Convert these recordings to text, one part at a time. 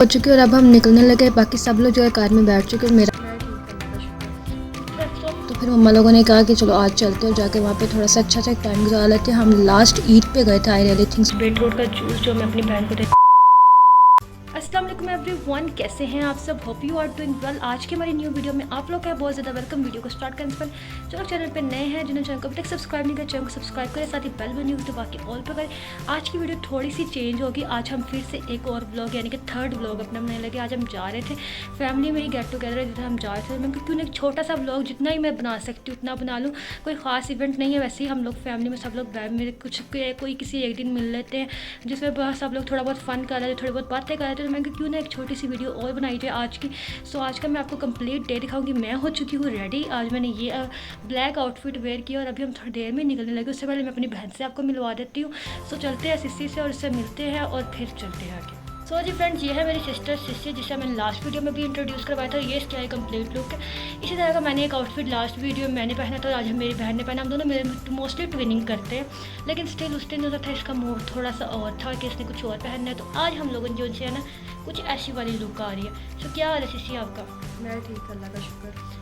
हो चुकी है और अब हम निकलने लगे। बाकी सब लोग जो है कार में बैठ चुके हैं। मेरा तो फिर मम्मा लोगों ने कहा कि चलो आज चलते हैं और जाके वहाँ पे थोड़ा सा अच्छा सा टाइम गुजार लेते हैं। हम लास्ट ईद पे गए थे। आई रियली थिंक्स बीटरूट का जूस जो मैं अपनी बहन को दे। अस्सलाम वालेकुम एवरीवन, कैसे हैं आप सब? Hope you are doing well. आज की हमारी न्यू वीडियो में आप लोग का बहुत ज़्यादा वेलकम। वीडियो को स्टार्ट करने से पहले जो लोग चैनल पे नए हैं, जिन्होंने चैनल को अभी तक सब्सक्राइब नहीं किया, चैनल को सब्सक्राइब करें, साथ ही बेल बनी हुई तो बाकी ऑल पे करें। आज की वीडियो थोड़ी सी चेंज होगी। आज हम फिर से एक और ब्लॉग यानी कि थर्ड ब्लॉग अपना बनाने लगे। आज हम जा रहे थे फैमिली में ही गेट टुगेदर है जिधर हम जा रहे थे। मैं क्यों ना एक छोटा सा ब्लॉग जितना ही मैं बना सकती हूँ उतना बना लूँ। कोई ख़ास इवेंट नहीं है, वैसे ही हम लोग फैमिली में सब लोग मेरे कुछ कोई किसी एक दिन मिल लेते हैं जिसमें सब लोग थोड़ा बहुत फ़न कर रहे थे, थोड़ी बहुत बातें कर रहे थे। तो मैं क्यों ना एक छोटी सी वीडियो और बनाई जाए आज की। सो आज का मैं आपको कंप्लीट डे दिखाऊंगी। मैं हो चुकी हूँ रेडी। आज मैंने ये ब्लैक आउटफिट वेयर किया और अभी हम थोड़ी देर में निकलने लगे। उससे पहले मैं अपनी बहन से आपको मिलवा देती हूँ। सो चलते हैं सिस्सी से और उससे मिलते हैं और फिर चलते हैं आगे। सो जी फ्रेंड्स, ये है मेरी सिस्टर सिस्सी जिसे मैंने लास्ट वीडियो में भी इंट्रोड्यूस करवाया था। ये इसका कंप्लीट लुक है। इसी तरह का मैंने एक आउटफिट लास्ट वीडियो में मैंने पहना था, आज मेरी बहन ने पहना। हम दोनों मेरे मोस्टली ट्विनिंग करते हैं, लेकिन स्टिल उस दिन था इसका मूड थोड़ा सा और था कि इसने कुछ और पहनना है। तो आज हम लोगों जो है ना कुछ ऐसी वाली लुक आ रही है। सो क्या हाल है सिस्सी आपका? मैं ठीक, अल्लाह का शुक्र।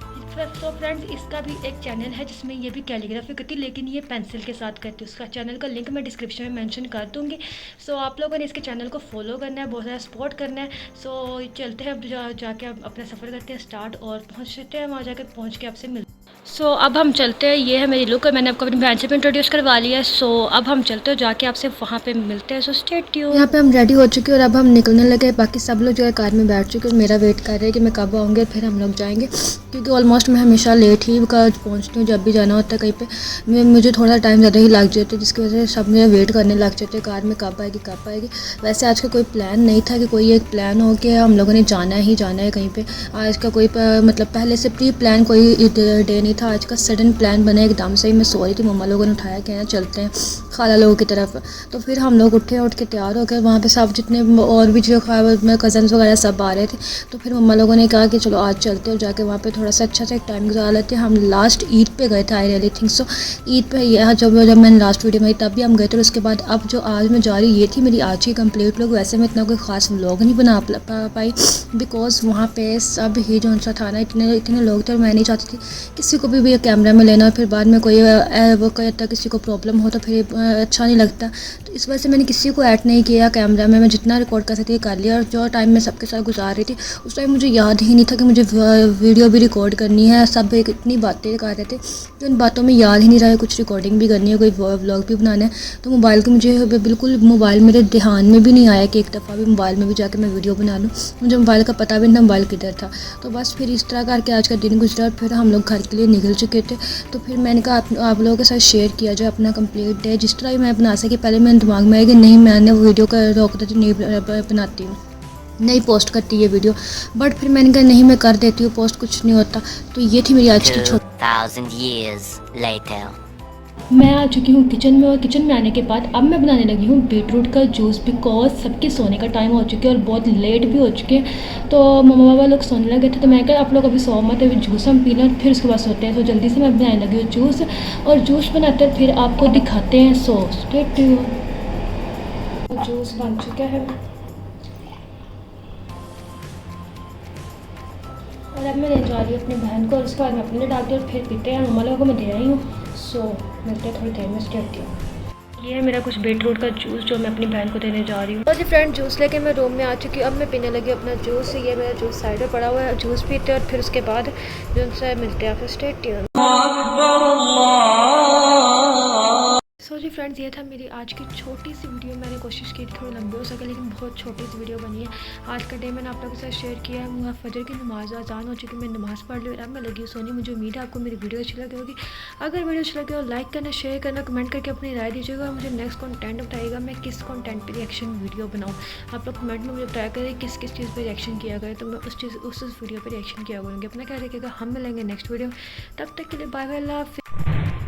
सो फ्रेंड्स, इसका भी एक चैनल है जिसमें ये भी कैलीग्राफी करती है, लेकिन ये पेंसिल के साथ करती है। उसका चैनल का लिंक मैं डिस्क्रिप्शन में मेंशन कर दूँगी। सो आप लोगों ने इसके चैनल को फॉलो करना है, बहुत ज़्यादा सपोर्ट करना है। सो चलते हैं अब जाके अपना सफ़र करते हैं स्टार्ट और पहुँचते हैं वहाँ जाकर पहुँच के आपसे मिलते हैं। सो अब हम चलते हैं। ये है मेरी लुक और मैंने आपको अपनी बहन से भी इंट्रोड्यूस करवा लिया है। सो अब हम चलते हैं जाके आपसे वहाँ पे मिलते हैं। So stay tuned. यहाँ पे हम रेडी हो चुके हैं और अब हम निकलने लगे। बाकी सब लोग जो है कार में बैठ चुके हैं, मेरा वेट कर रहे हैं कि मैं कब आऊँगी और फिर हम लोग जाएंगे, क्योंकि ऑलमोस्ट मैं हमेशा लेट ही पहुँचती हूँ जब भी जाना होता है कहीं पे। मुझे थोड़ा टाइम ज़्यादा ही लग जाता है, जिसकी वजह से सब मेरा वेट करने लग जाते हैं कार में कब आएगी कब आएगी। वैसे आज का कोई प्लान नहीं था कि कोई एक प्लान हो कि हम लोगों ने जाना ही जाना है कहीं पे। आज का कोई मतलब पहले से प्री प्लान कोई डे नहीं था। आज का सडन प्लान बना एकदम से ही। मैं सो रही थी, मम्मा लोगों ने उठाया कि ना चलते हैं खाला लोगों की तरफ। तो फिर हम लोग उठ के तैयार हो गए। वहाँ पे सब जितने और भी जो कज़न्स वगैरह सब आ रहे थे। तो फिर मम्मा लोगों ने कहा कि चलो आज चलते हैं और जाके वहाँ पे थोड़ा सा अच्छा सा एक टाइम गुजार लेते हैं। हम लास्ट ईद पे गए थे। I really think so Eid पे यह जब मैंने लास्ट वीडियो में तब भी हम गए थे। और उसके बाद अब जो आज मैं जा रही ये थी मेरी आज की कंप्लीट लोग। वैसे मैं इतना कोई ख़ास व्लॉग नहीं बना पाई बिकॉज वहाँ पे सब ही जो सा था ना इतने लोग थे और मैं नहीं चाहती थी किसी को भी कैमरा में लेना। फिर बाद में कोई वो कहता किसी को प्रॉब्लम हो तो फिर अच्छा नहीं लगता। तो इस वजह से मैंने किसी को ऐड नहीं किया कैमरा में। मैं जितना रिकॉर्ड कर सकती थी कर लिया। और जो टाइम मैं सबके साथ गुजार रही थी उस टाइम मुझे याद ही नहीं था कि मुझे वीडियो भी रिकॉर्ड करनी है। सब एक इतनी बातें कर रहे थे कि उन बातों में याद ही नहीं रहा है कुछ रिकॉर्डिंग भी करनी है, कोई व्लॉग भी बनाना है। तो मोबाइल को मुझे बिल्कुल मोबाइल मेरे ध्यान में भी नहीं आया कि एक दफ़ा भी मोबाइल में भी जाकर मैं वीडियो बना लूँ। मुझे मोबाइल का पता भी नहीं था मोबाइल किधर था। तो बस फिर इस तरह करके आज का दिन गुजरा। फिर हम लोग घर के लिए निकल चुके थे। तो फिर मैंने कहा आप लोगों के साथ शेयर किया जाए अपना कंप्लीट डे जिस तरह ही मैं बना सकी। पहले मेरे दिमाग में आया कि नहीं मैंने वीडियो का रोक देती, नहीं बनाती हूँ, नहीं पोस्ट करती ये वीडियो। बट फिर मैंने कहा नहीं मैं कर देती हूँ पोस्ट, कुछ नहीं होता। तो ये थी मेरी आज की 2000 years later. मैं आ चुकी हूँ किचन में। और किचन में आने के बाद अब मैं बनाने लगी हूँ बीटरूट का जूस बिकॉज सबके सोने का टाइम हो चुके हैं और बहुत लेट भी हो चुके हैं। तो मम्मा पापा लोग सोने लगे थे तो मैं कहा आप लोग अभी सो मत, अभी जूस हम पी लें फिर उसके बाद सोते हैं। तो जल्दी से मैं बनाने लगी हूँ जूस और जूस बनाते हैं फिर आपको दिखाते हैं। So stay tuned. जूस बन चुका है और अब मैं ले जा रही हूँ अपनी बहन को और उसके बाद मैं अपने डालती हूँ और फिर पीते हैं। मम्मा लोगों को मैं दे रही हूँ। सो मिलते हैं थोड़ी देर में। Stay tuned. ये है मेरा कुछ बीटरूट का जूस जो मैं अपनी बहन को देने जा रही हूँ। तो जी फ्रेंड, जूस लेके मैं रूम में आ चुकी हूँ। अब मैं पीने लगी अपना जूस। ये मेरा जूस साइड में पड़ा हुआ है, जूस पीते हैं और फिर उसके बाद जो उनसे मिलते हैं। फिर स्टे ट्यून्ड। सो जी फ्रेंड्स, ये था मेरी आज की छोटी सी वीडियो। मैंने कोशिश की थोड़ी लंबी हो सके लेकिन बहुत छोटी सी वीडियो बनी है। आज का डे मैंने आप लोगों के साथ शेयर किया है। मुझे फजर की नमाज आजान हो चुकी, मैं नमाज़ पढ़ ली और अब मैं लगी हूँ सोनी। मुझे उम्मीद है आपको मेरी वीडियो अच्छी लगी होगी। अगर वीडियो अच्छी लगी हो लाइक करना, शेयर करना, कमेंट करके अपनी राय दीजिएगा और मुझे नेक्स्ट कंटेंट बताइएगा मैं किस कंटेंट पर रिएक्शन वीडियो बनाऊँ। आप लोग कमेंट में मुझे बताया करें किस किस चीज़ पर रिएक्शन किया गया, तो मैं उस वीडियो पर रिएक्शन किया करूँगी। अपना क्या रखिएगा, हम मिलेंगे नेक्स्ट वीडियो। तब तक के लिए बाय बाय, अल्लाह हाफ़िज़।